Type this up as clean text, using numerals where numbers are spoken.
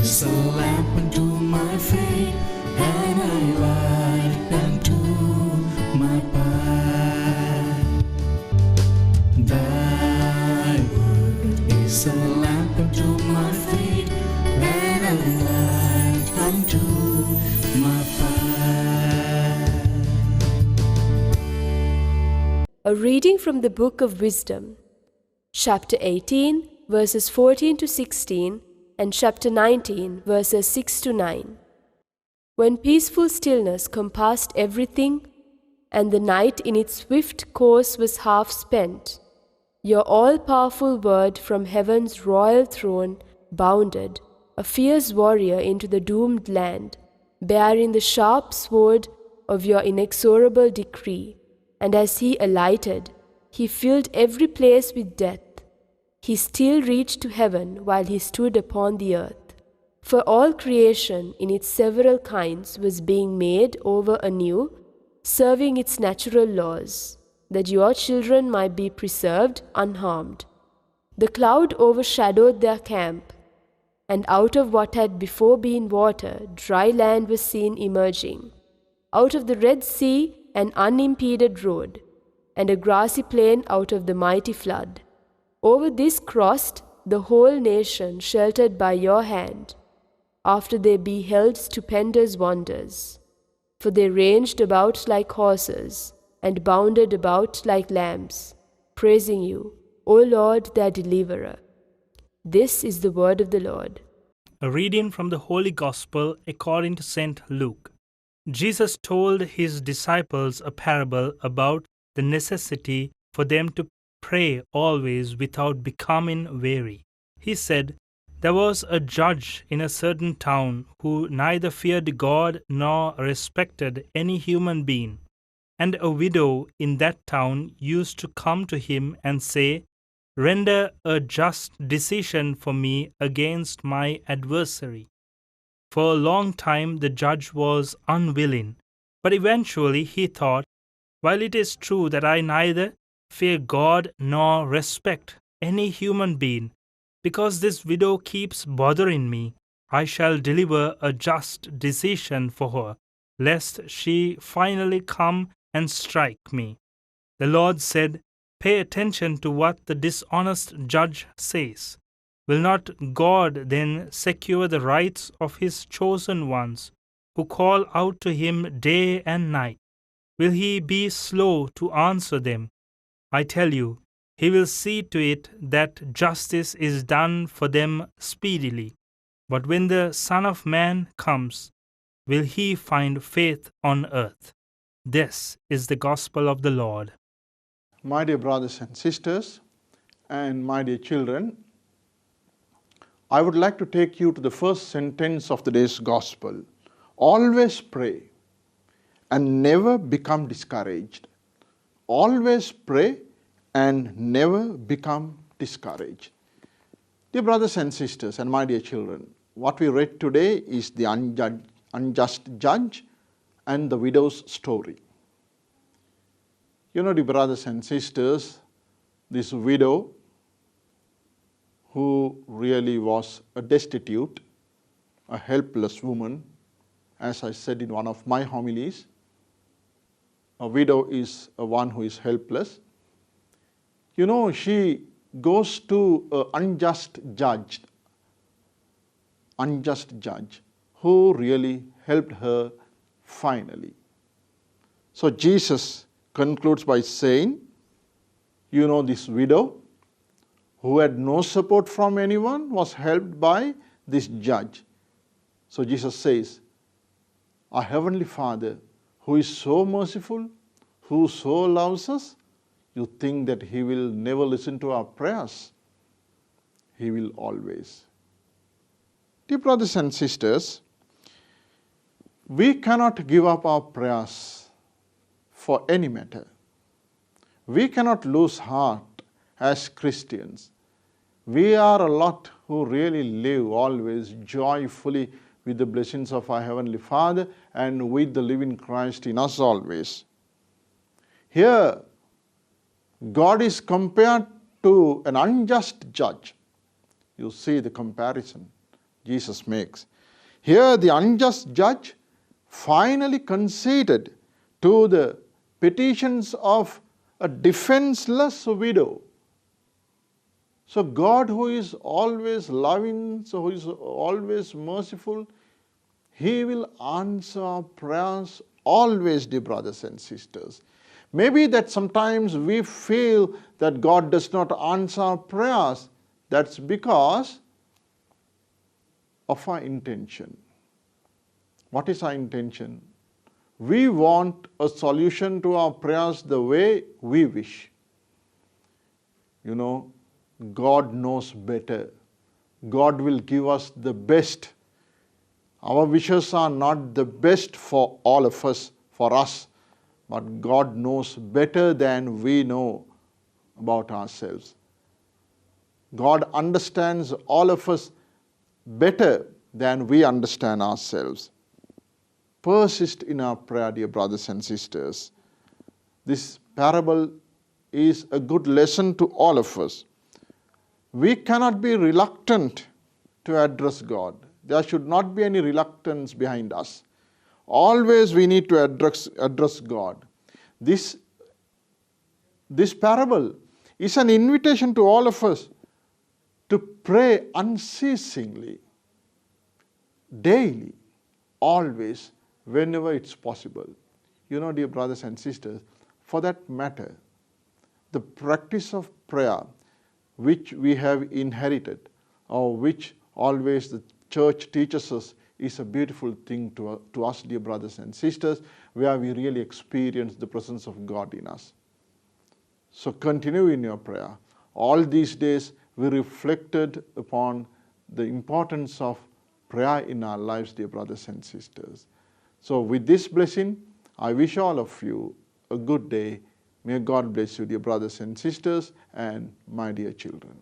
is a lamp unto my feet, and a light unto my path. Thy word is a lamp unto my feet, and a light unto my path. A reading from the Book of Wisdom, chapter 18, verses 14 to 16, and chapter 19, verses 6 to 9. When peaceful stillness compassed everything, and the night in its swift course was half spent, your all-powerful word from heaven's royal throne bounded, a fierce warrior into the doomed land, bearing the sharp sword of your inexorable decree. And as he alighted, he filled every place with death. He still reached to heaven while he stood upon the earth. For all creation in its several kinds was being made over anew, serving its natural laws, that your children might be preserved unharmed. The cloud overshadowed their camp, and out of what had before been water, dry land was seen emerging. Out of the Red Sea, an unimpeded road, and a grassy plain out of the mighty flood. Over this crossed the whole nation, sheltered by your hand, after they beheld stupendous wonders. For they ranged about like horses, and bounded about like lambs, praising you, O Lord, their deliverer. This is the word of the Lord. A reading from the Holy Gospel according to St. Luke. Jesus told his disciples a parable about the necessity for them to pray always without becoming weary. He said, "There was a judge in a certain town who neither feared God nor respected any human being. And a widow in that town used to come to him and say, 'Render a just decision for me against my adversary.' For a long time the judge was unwilling, but eventually he thought, 'While it is true that I neither fear God nor respect any human being, because this widow keeps bothering me, I shall deliver a just decision for her, lest she finally come and strike me.' The Lord said, 'Pay attention to what the dishonest judge says. Will not God then secure the rights of his chosen ones, who call out to him day and night? Will he be slow to answer them? I tell you, he will see to it that justice is done for them speedily. But when the Son of Man comes, will he find faith on earth?' This is the gospel of the Lord." My dear brothers and sisters, and my dear children, I would like to take you to the first sentence of today's gospel. Always pray and never become discouraged. Always pray and never become discouraged. Dear brothers and sisters, and my dear children, what we read today is the unjust judge and the widow's story. You know, dear brothers and sisters, this widow, who really was a destitute, a helpless woman, as I said in one of my homilies, a widow is one who is helpless. You know, she goes to an unjust judge who really helped her finally. So Jesus concludes by saying, you know, this widow who had no support from anyone was helped by this judge. So Jesus says, our Heavenly Father, who is so merciful, who so loves us, you think that He will never listen to our prayers? He will always. Dear brothers and sisters, we cannot give up our prayers for any matter. We cannot lose heart as Christians. We are a lot who really live always joyfully with the blessings of our Heavenly Father and with the living Christ in us always. Here, God is compared to an unjust judge. You see the comparison. Jesus makes. Here the unjust judge finally conceded to the petitions of a defenseless widow. So God, who is always loving, so who is always merciful, He will answer our prayers always, dear brothers and sisters. Maybe that sometimes we feel that God does not answer our prayers. That's because of our intention. What is our intention? We want a solution to our prayers the way we wish. You know, God knows better. God will give us the best. Our wishes are not the best for all of us, for us, but God knows better than we know about ourselves. God understands all of us better than we understand ourselves. Persist in our prayer, dear brothers and sisters. This parable is a good lesson to all of us. We cannot be reluctant to address God. There should not be any reluctance behind us. Always we need to address God. This parable is an invitation to all of us to pray unceasingly, daily, always, whenever it's possible. You know, dear brothers and sisters, for that matter, the practice of prayer which we have inherited, or which always the church teaches us, is a beautiful thing to us, dear brothers and sisters, where we really experience the presence of God in us. So continue in your prayer. All these days we reflected upon the importance of prayer in our lives, dear brothers and sisters. So with this blessing, I wish all of you a good day. May God bless you, dear brothers and sisters, and my dear children.